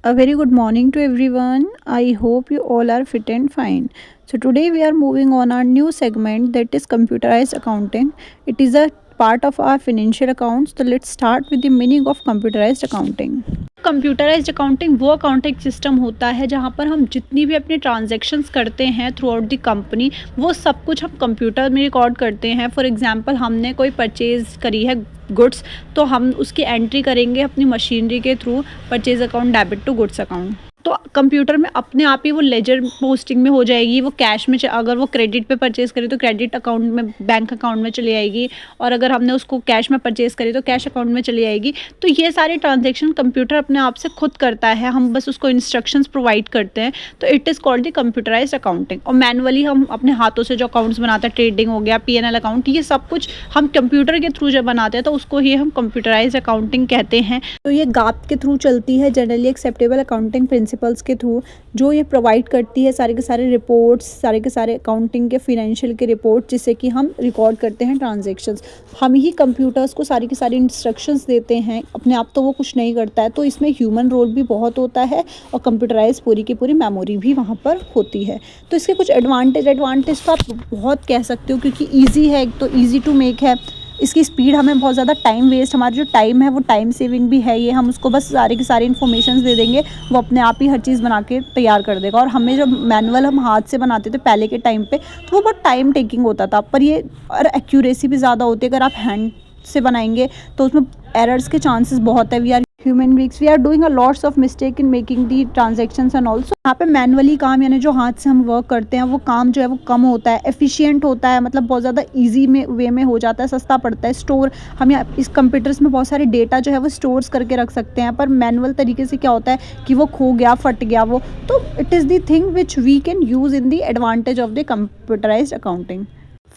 A very good morning to everyone. I hope you all are fit and fine. So, today we are moving on our new segment that is computerized accounting. It is a part of our financial accounts. So, let's start with the meaning of computerized accounting. Computerised accounting वो accounting system होता है जहाँ पर हम जितनी भी अपनी transactions करते हैं थ्रू आउट द कंपनी वो सब कुछ हम कंप्यूटर में रिकॉर्ड करते हैं। फॉर एग्जांपल हमने कोई परचेज़ करी है गुड्स, तो हम उसकी एंट्री करेंगे अपनी मशीनरी के through purchase account debit to goods account. तो कंप्यूटर में अपने आप ही वो लेजर पोस्टिंग में हो जाएगी, वो कैश में अगर वो क्रेडिट पे परचेज करें तो क्रेडिट अकाउंट में बैंक अकाउंट में चली आएगी, और अगर हमने उसको कैश में परचेज करी तो कैश अकाउंट में चली आएगी। तो ये सारी ट्रांजेक्शन कंप्यूटर अपने आप से खुद करता है, हम बस उसको इंस्ट्रक्शंस प्रोवाइड करते हैं। तो it is called the computerized accounting. और मैनुअली हम अपने हाथों से जो अकाउंट्स बनाते हैं, ट्रेडिंग हो गया, P&L अकाउंट, ये सब कुछ हम कंप्यूटर के थ्रू जब बनाते हैं तो उसको ही हम कंप्यूटराइज्ड अकाउंटिंग कहते हैं। तो ये GAAP के थ्रू चलती है, जनरली एक्सेप्टेबल अकाउंटिंग प्रिंसिपल्स के थ्रू, जो ये प्रोवाइड करती है सारे के सारे रिपोर्ट्स, सारे के सारे अकाउंटिंग के फिनेंशियल के रिपोर्ट, जिससे कि हम रिकॉर्ड करते हैं ट्रांजैक्शंस। हम ही कंप्यूटर्स को सारी की सारी इंस्ट्रक्शंस देते हैं, अपने आप तो वो कुछ नहीं करता है। तो इसमें ह्यूमन रोल भी बहुत होता है और कंप्यूटराइज पूरी की पूरी मेमोरी भी वहाँ पर होती है। तो इसके कुछ एडवांटेज तो आप बहुत कह सकते हो, क्योंकि ईजी है, एक तो ईजी टू मेक है। इसकी स्पीड, हमें बहुत ज़्यादा टाइम वेस्ट, हमारा जो टाइम है वो टाइम सेविंग भी है। ये हम उसको बस सारे की सारी इन्फॉर्मेशन दे देंगे, वो अपने आप ही हर चीज़ बना के तैयार कर देगा। और हमें जब मैनुअल हम हाथ से बनाते थे पहले के टाइम पे, तो वो बहुत टाइम टेकिंग होता था, पर ये और एक्यूरेसी भी ज़्यादा होती है। अगर आप हैंड से बनाएंगे तो उसमें एरर्स के चांसेस बहुत है। We are human beings, we are doing a lots of mistake in making the transactions and also. यहाँ पे मैनुअली काम, यानी जो हाथ से हम वर्क करते हैं, वो काम जो है वो कम होता है, एफिशिएंट होता है, मतलब बहुत ज़्यादा ईजी में वे में हो जाता है, सस्ता पड़ता है। स्टोर, हम यहाँ इस कंप्यूटर्स में बहुत सारे डेटा जो है वो स्टोर्स करके रख सकते हैं, पर मैनुअल तरीके से क्या होता है कि वो खो गया, फट गया वो। तो it is the thing which we can use in the advantage of the computerized accounting.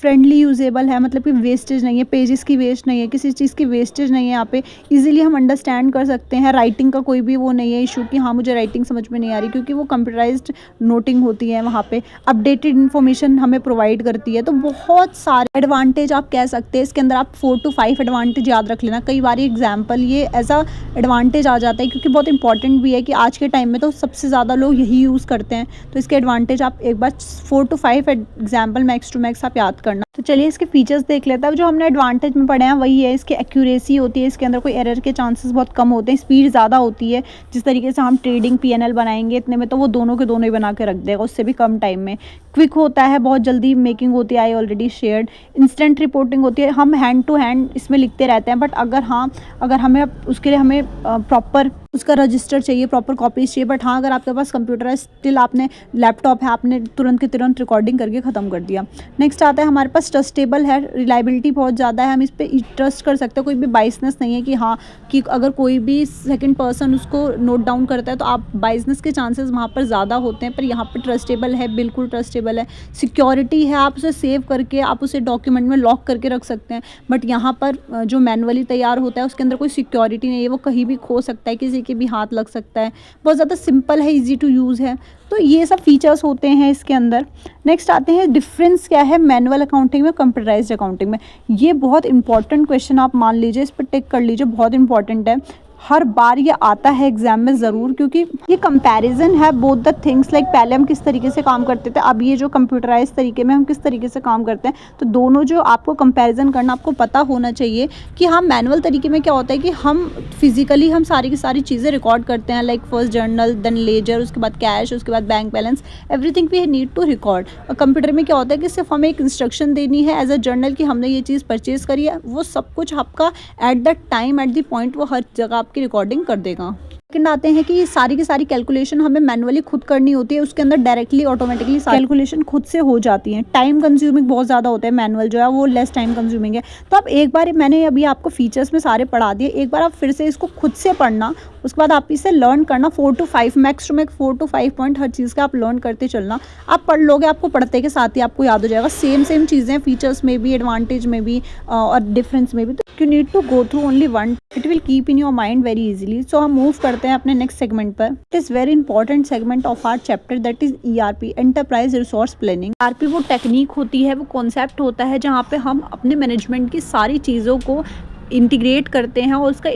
Friendly usable है, मतलब कि वेस्टेज नहीं है, पेजेस की वेस्ट नहीं है, किसी चीज़ की वेस्टेज नहीं है। यहाँ पे इजीली हम अंडरस्टैंड कर सकते हैं। राइटिंग का कोई भी वो नहीं है इशू कि हाँ मुझे राइटिंग समझ में नहीं आ रही, क्योंकि वो कंप्यूटराइज्ड नोटिंग होती है। वहाँ पे अपडेटेड इन्फॉर्मेशन हमें प्रोवाइड करती है। तो बहुत सारे एडवांटेज आप कह सकते हैं इसके अंदर। आप 4 to 5 एडवांटेज याद रख लेना। कई बार एग्जाम्पल ये एज अ एडवांटेज आ जाता है, क्योंकि बहुत इंपॉर्टेंट भी है कि आज के टाइम में तो सबसे ज़्यादा लोग यही यूज़ करते हैं। तो इसके एडवांटेज आप एक बार 4 to 5 example max to max आप याद करना। तो चलिए इसके फीचर्स देख लेते हैं। जो हमने एडवांटेज में पढ़े हैं वही है, इसकी एक्यूरेसी होती है, इसके अंदर कोई एरर के चांसेस बहुत कम होते हैं, स्पीड ज़्यादा होती है। जिस तरीके से हम ट्रेडिंग P&L बनाएंगे इतने में, तो वो दोनों के दोनों ही बना के रख देगा, उससे भी कम टाइम में। क्विक होता है, बहुत जल्दी मेकिंग होती है, I already shared. Instant reporting होती है, हम हैंड टू हैंड इसमें लिखते रहते हैं, बट अगर हमें उसके लिए हमें प्रॉपर उसका रजिस्टर चाहिए, प्रॉपर कॉपीज चाहिए। बट हाँ, अगर आपके पास कंप्यूटर है, स्टिल आपने लैपटॉप है, आपने तुरंत के तुरंत रिकॉर्डिंग करके ख़त्म कर दिया। नेक्स्ट आता है हमारे पास ट्रस्टेबल है, रिलायबिलिटी बहुत ज़्यादा है, हम इस पर ट्रस्ट कर सकते हैं। कोई भी बाइसनेस नहीं है कि हाँ कि अगर कोई भी सेकंड पर्सन उसको नोट डाउन करता है तो आप बाइसनेस के चांसेस वहाँ पर ज़्यादा होते हैं। पर यहाँ पर ट्रस्टेबल है, बिल्कुल ट्रस्टेबल है। सिक्योरिटी है, आप उसे सेव करके आप उसे डॉक्यूमेंट में लॉक करके रख सकते हैं। बट यहाँ पर जो मैनुअली तैयार होता है उसके अंदर कोई सिक्योरिटी नहीं है, वो कहीं भी खो सकता है, किसी के भी हाथ लग सकता है। बहुत ज़्यादा सिंपल है, इजी टू यूज़ है। तो ये सब फीचर्स होते हैं इसके अंदर। नेक्स्ट आते हैं डिफरेंस क्या है मैनुअल अकाउंटिंग में कंप्यूटराइज्ड अकाउंटिंग में। ये बहुत इंपॉर्टेंट क्वेश्चन, आप मान लीजिए, इस पर टिक कर लीजिए, बहुत इंपॉर्टेंट है। हर बार ये आता है एग्जाम में ज़रूर, क्योंकि ये कंपैरिजन है बोथ द थिंग्स। लाइक पहले हम किस तरीके से काम करते थे, अब ये जो कंप्यूटराइज तरीके में हम किस तरीके से काम करते हैं, तो दोनों जो आपको कंपैरिजन करना, आपको पता होना चाहिए कि हम मैनुअल तरीके में क्या होता है कि हम फिजिकली हम सारी की सारी चीज़ें रिकॉर्ड करते हैं। Like first journal, then ledger, उसके बाद कैश, उसके बाद bank balance, everything we need to record. और कंप्यूटर में क्या होता है कि सिर्फ हमें एक इंस्ट्रक्शन देनी है एज अ जर्नल कि हमने ये चीज़ परचेज करी है, वो सब कुछ आपका at the time, at the point, वो हर जगह आपकी रिकॉर्डिंग कर देगा। सेकंड आते हैं कि सारी की सारी कैलकुलेशन हमें मैनुअली खुद करनी होती है, उसके अंदर डायरेक्टली ऑटोमेटिकली कैलकुलेशन खुद से हो जाती है। टाइम कंज्यूमिंग बहुत ज़्यादा होता है, मैनुअल जो है वो लेस टाइम कंज्यूमिंग है। तो आप एक बार, मैंने अभी आपको फीचर्स में सारे पढ़ा दिए, एक बार आप फिर से इसको खुद से पढ़ना, उसके बाद आप इसे लर्न करना। 4 to 5 max to max 4 to 5 point हर चीज़ का आप लर्न करते चलना। आप पढ़ लोगे, आपको पढ़ते के साथ ही आपको याद हो जाएगा। सेम चीज़ें फीचर्स में भी, एडवांटेज में भी और डिफरेंस में भी। तो you need to go through only one, it will keep in your mind very easily. So हम मूव करते हैं अपने नेक्स्ट सेगमेंट पर। It is very important segment of our chapter, that is ERP, enterprise resource planning. ERP वो technique होती है, वो concept होता है जहाँ पे हम अपने मैनेजमेंट की सारी चीज़ों को इंटीग्रेट करते हैं और उसका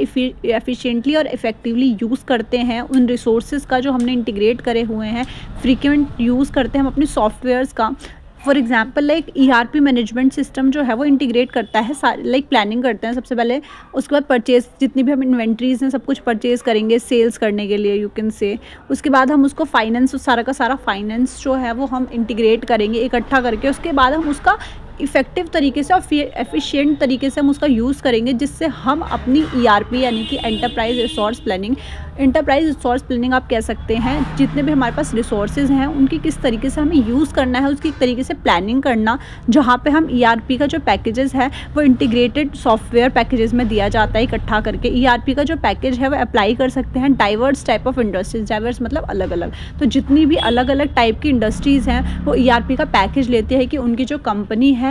एफिशिएंटली और इफ़ेक्टिवली यूज़ करते हैं, उन रिसोर्सेज का जो हमने इंटीग्रेट करे हुए हैं, फ्रीक्वेंट यूज़ करते हैं हम अपने सॉफ्टवेयर्स का। For example like ERP management system जो है वो इंटीग्रेट करता है, लाइक प्लानिंग करते हैं सबसे पहले, उसके बाद परचेज, जितनी भी हम इन्वेंट्रीज हैं सब कुछ परचेज करेंगे सेल्स करने के लिए, यू कैन से। उसके बाद हम उसको फाइनेंस, सारा का सारा फाइनेंस जो है वो हम इंटीग्रेट करेंगे इकट्ठा करके। उसके बाद हम उसका इफ़ेक्टिव तरीके से और एफिशिएंट तरीके से हम उसका यूज़ करेंगे, जिससे हम अपनी ERP यानी कि एंटरप्राइज रिसोर्स प्लानिंग आप कह सकते हैं, जितने भी हमारे पास रिसोर्सेज हैं उनकी किस तरीके से हमें यूज़ करना है, उसकी एक तरीके से प्लानिंग करना, जहाँ पे हम ERP का जो पैकेजेस है वो इंटीग्रेटेड सॉफ्टवेयर पैकेजेस में दिया जाता है इकट्ठा करके। ERP का जो पैकेज है वो अप्लाई कर सकते हैं diverse type of industries, diverse मतलब अलग अलग, तो जितनी भी अलग अलग टाइप की इंडस्ट्रीज़ हैं वो ERP का पैकेज लेते हैं कि उनकी जो कंपनी है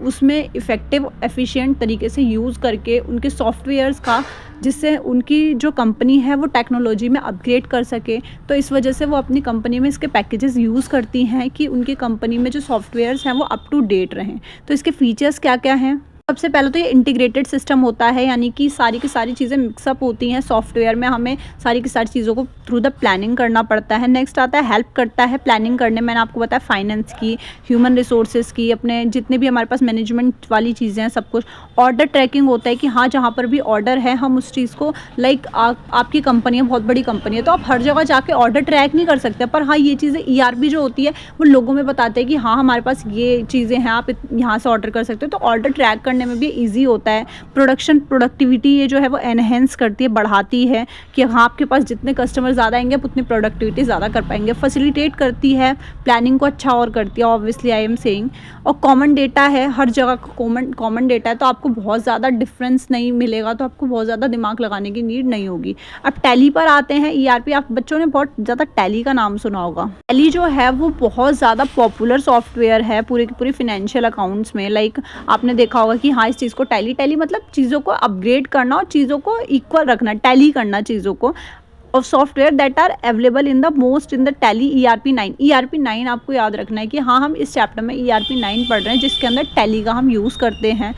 उसमें इफ़ेक्टिव एफिशिएंट तरीके से यूज़ करके उनके सॉफ्टवेयर्स का, जिससे उनकी जो कंपनी है वो टेक्नोलॉजी में अपग्रेड कर सके। तो इस वजह से वो अपनी कंपनी में इसके पैकेजेस यूज़ करती हैं कि उनकी कंपनी में जो सॉफ्टवेयर्स हैं वो अप टू डेट रहें। तो इसके फीचर्स क्या क्या हैं? सबसे पहले तो ये इंटीग्रेटेड सिस्टम होता है, यानी कि सारी की सारी चीज़ें मिक्सअप होती हैं सॉफ्टवेयर में, हमें सारी की सारी चीज़ों को थ्रू द प्लानिंग करना पड़ता है। नेक्स्ट आता है हेल्प करता है प्लानिंग करने, मैंने आपको बताया फाइनेंस की, ह्यूमन रिसोर्सेज की, अपने जितने भी हमारे पास मैनेजमेंट वाली चीज़ें हैं सब कुछ। ऑर्डर ट्रैकिंग होता है कि हाँ जहाँ पर भी ऑर्डर है हम उस चीज़ को, लाइक आपकी कंपनी है, बहुत बड़ी कंपनी है, तो आप हर जगह जाके ऑर्डर ट्रैक नहीं कर सकते, पर हाँ ये चीज़ें ERP जो होती है वो लोगों में बताते हैं कि हाँ हमारे पास ये चीज़ें हैं, आप यहाँ से ऑर्डर कर सकते हो, तो ऑर्डर ट्रैक करने में भी ईजी होता है। प्रोडक्टिविटी ये जो है वो एनहेंस करती है, बढ़ाती है कि हाँ आपके पास जितने कस्टमर ज़्यादा आएंगे आप उतनी प्रोडक्टिविटी ज़्यादा कर पाएंगे। फैसिलिटेट करती है प्लानिंग को अच्छा और करती है, ऑब्वियसली आई एम सेइंग। और कॉमन डेटा है, हर जगह का कॉमन डेटा है, तो आपको बहुत ज़्यादा डिफरेंस नहीं मिलेगा, तो आपको बहुत ज़्यादा दिमाग लगाने की नीड नहीं होगी। अब टैली पर आते हैं। ERP, आप बच्चों ने बहुत ज़्यादा टैली का नाम सुना होगा। टैली जो है वो बहुत ज़्यादा पॉपुलर सॉफ्टवेयर है पूरे की पूरी फिनेंशियल अकाउंट्स में। लाइक आपने देखा होगा कि हाँ इस चीज़ को टैली मतलब चीज़ों को अपग्रेड करना और चीज़ों को इक्वल रखना, टैली करना चीज़ों को। Of software that are available in the most in the tally ERP9। ERP9 आपको याद रखना है कि हाँ हम इस चैप्टर में ERP9 पढ़ रहे हैं, जिसके अंदर टैली का हम यूज़ करते हैं।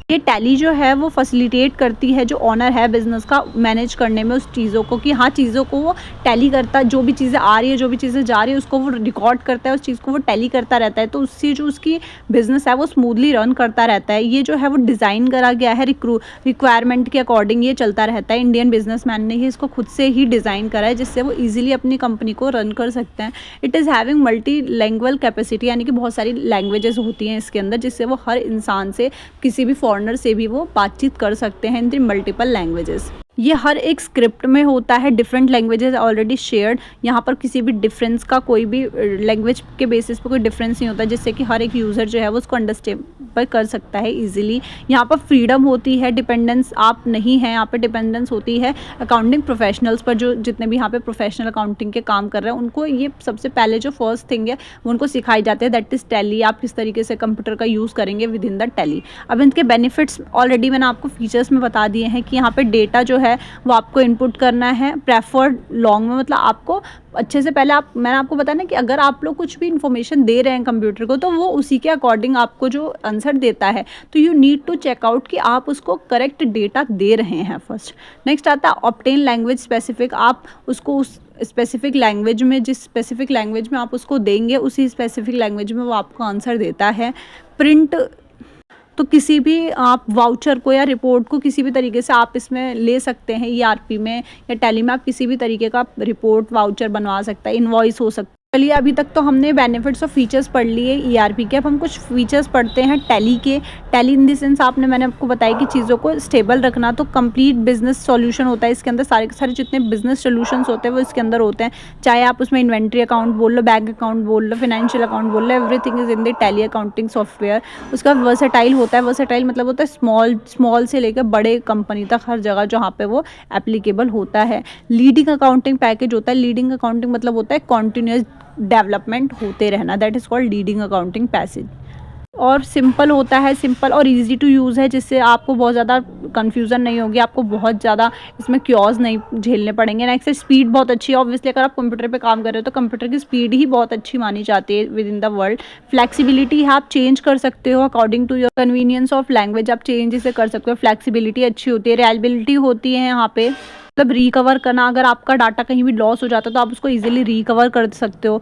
ये टैली जो है वो फैसिलिटेट करती है जो ओनर है बिज़नेस का मैनेज करने में उस चीज़ों को, कि हाँ चीज़ों को वो टैली करता है, जो भी चीज़ें आ रही है जो भी चीज़ें जा रही है उसको वो रिकॉर्ड करता है, उस चीज़ को वो टैली करता रहता है, तो उससे जो उसकी बिज़नेस है वो स्मूथली रन करता रहता है। ये जो है वो डिज़ाइन करा गया है रिक्वायरमेंट के अकॉर्डिंग, ये चलता रहता है। इंडियन बिजनेसमैन ने ही इसको खुद से ही डिज़ाइन करा है, जिससे वो ईजिली अपनी कंपनी को रन कर सकते हैं। It is having multi language capacity, यानी कि बहुत सारी लैंग्वेजेस होती हैं इसके अंदर, जिससे वो हर इंसान से, किसी भी फॉरेनर से भी वो बातचीत कर सकते हैं इन दी मल्टीपल लैंग्वेजेस। ये हर एक स्क्रिप्ट में होता है, डिफरेंट लैंग्वेजेस ऑलरेडी शेयर्ड। यहाँ पर किसी भी डिफरेंस का, कोई भी लैंग्वेज के बेसिस पे कोई डिफरेंस नहीं होता, जिससे कि हर एक यूज़र जो है वो उसको अंडरस्टैंड कर सकता है इजीली। यहाँ पर फ्रीडम होती है, डिपेंडेंस आप नहीं है, यहाँ पे डिपेंडेंस होती है अकाउंटिंग प्रोफेशनल्स पर, जो जितने भी यहाँ पे प्रोफेशनल अकाउंटिंग के काम कर रहे हैं उनको ये सबसे पहले जो फर्स्ट थिंग है वो उनको सिखाई जाती है, दैट इज़ टैली। आप किस तरीके से कंप्यूटर का यूज़ करेंगे विद इन द टैली। अब इनके बेनिफिट्स ऑलरेडी मैंने आपको फीचर्स में बता दिए हैं कि यहाँ पे डेटा जो है वो आपको इनपुट करना है प्रेफर्ड लॉन्ग में, मतलब आपको अच्छे से पहले मैंने आपको बताया ना कि अगर आप लोग कुछ भी इन्फॉर्मेशन दे रहे हैं कंप्यूटर को, तो वो उसी के अकॉर्डिंग आपको जो आंसर देता है, तो you need to check out कि आप उसको करेक्ट डेटा दे रहे हैं फर्स्ट। नेक्स्ट आता है ऑब्टेन लैंग्वेज स्पेसिफिक, आप उसको उस स्पेसिफिक लैंग्वेज में, जिस स्पेसिफिक लैंग्वेज में आप उसको देंगे उसी स्पेसिफिक लैंग्वेज में वो आपको आंसर देता है। प्रिंट, तो किसी भी आप वाउचर को या रिपोर्ट को किसी भी तरीके से आप इसमें ले सकते हैं, ERP में या टैली में आप किसी भी तरीके का रिपोर्ट वाउचर बनवा सकता है, इनवॉइस हो सकता है। चलिए अभी तक तो हमने बेनिफिट्स और फीचर्स पढ़ लिए ERP के, अब हम कुछ फीचर्स पढ़ते हैं टैली के। टैली इन द सेंस मैंने आपको बताया कि चीज़ों को स्टेबल रखना, तो कंप्लीट बिजनेस सॉल्यूशन होता है इसके अंदर, सारे के सारे जितने बिजनेस सॉल्यूशंस होते हैं वो इसके अंदर होते हैं। चाहे आप उसमें इन्वेंट्री अकाउंट बोल लो, बैंक अकाउंट बोल लो, फाइनेंशियल अकाउंट बोल लो, everything is in the tally accounting software. उसका वर्सेटाइल होता है, वर्सेटाइल मतलब होता है स्मॉल से लेकर बड़े कंपनी तक हर जगह जहाँ पे वो एप्लीकेबल होता है। लीडिंग अकाउंटिंग पैकेज होता है, लीडिंग अकाउंटिंग मतलब होता है कॉन्टिन्यूस डेवलपमेंट होते रहना, that is called leading accounting passage. और सिंपल होता है, सिंपल और इजी टू यूज़ है, जिससे आपको बहुत ज़्यादा कन्फ्यूज़न नहीं होगी, आपको बहुत ज़्यादा इसमें क्योर्स नहीं झेलने पड़ेंगे। नेक्स्ट स्पीड बहुत अच्छी है। ऑब्वियसली अगर आप कंप्यूटर पे काम कर रहे हो तो कंप्यूटर की स्पीड ही बहुत अच्छी मानी जाती है within the world. Flexibility है, आप चेंज कर सकते हो according to your convenience of language, आप चेंज इसे कर सकते हो। फ्लेक्सिबिलिटी अच्छी होती है, रिलायबिलिटी होती है यहाँ पे, मतलब रिकवर करना, अगर आपका डाटा कहीं भी लॉस हो जाता है तो आप उसको इजीली रिकवर कर सकते हो।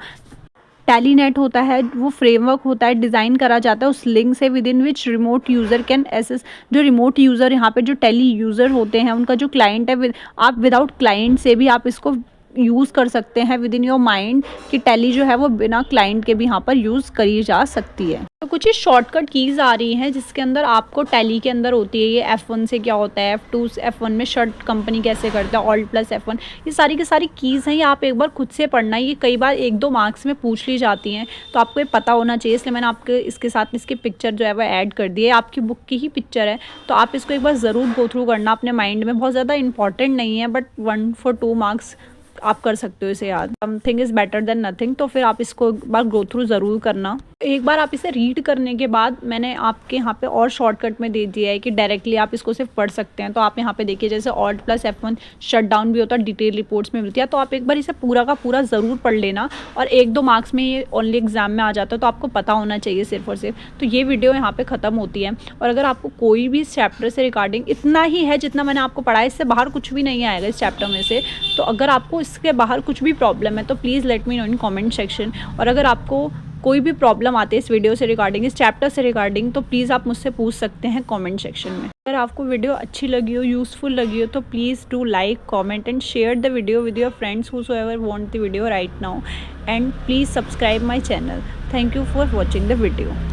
टेलीनेट होता है, वो फ्रेमवर्क होता है, डिज़ाइन करा जाता है उस लिंक से within which remote user can access. जो रिमोट यूज़र यहाँ पे जो टेली यूज़र होते हैं उनका जो क्लाइंट है, आप विदाउट क्लाइंट से भी आप इसको यूज़ कर सकते हैं विद इन योर माइंड, कि टेली जो है वो बिना क्लाइंट के भी यहाँ पर यूज़ करी जा सकती है। तो कुछ ही शॉर्टकट कीज़ आ रही हैं जिसके अंदर आपको टैली के अंदर होती है। ये F1 से क्या होता है, F2 से F1 में शर्ट कंपनी कैसे करता है, ऑल्ट प्लस F1, ये सारी की सारी कीज़ हैं। ये आप एक बार खुद से पढ़ना, ये कई बार 1-2 मार्क्स में पूछ ली जाती हैं, तो आपको ये पता होना चाहिए। इसलिए मैंने आपके इसके साथ इसकी पिक्चर जो है वो ऐड कर दी है, आपकी बुक की ही पिक्चर है, तो आप इसको एक बार ज़रूर गो थ्रू करना अपने माइंड में। बहुत ज़्यादा इंपॉर्टेंट नहीं है, बट 1 for 2 मार्क्स आप कर सकते हो इसे याद। Something is better than nothing, तो फिर आप इसको एक बार गो थ्रू ज़रूर करना। एक बार आप इसे रीड करने के बाद मैंने आपके यहाँ पे और शॉर्टकट में दे दिया है कि डायरेक्टली आप इसको सिर्फ पढ़ सकते हैं। तो आप यहाँ पे देखिए, जैसे alt plus F1 shut down भी होता है, डिटेल रिपोर्ट्स में मिलती है, तो आप एक बार इसे पूरा का पूरा ज़रूर पढ़ लेना। और 1-2 मार्क्स में ये ओनली एग्जाम में आ जाता है, तो आपको पता होना चाहिए सिर्फ और सिर्फ। तो ये वीडियो यहाँ पे ख़त्म होती है। और अगर आपको कोई भी इस चैप्टर से रिगार्डिंग, इतना ही है जितना मैंने आपको पढ़ाया, इससे बाहर कुछ भी नहीं आएगा इस चैप्टर में से, तो अगर आपको इसके बाहर कुछ भी प्रॉब्लम है तो please let me know in comment section. और अगर आपको कोई भी प्रॉब्लम आती है इस वीडियो से रिगार्डिंग, इस चैप्टर से रिगार्डिंग, तो प्लीज़ आप मुझसे पूछ सकते हैं कमेंट सेक्शन में। अगर आपको वीडियो अच्छी लगी हो, यूज़फुल लगी हो, तो please do like, comment and share the video with your friends whosoever want the video right now, and please subscribe my channel. Thank you for watching the video.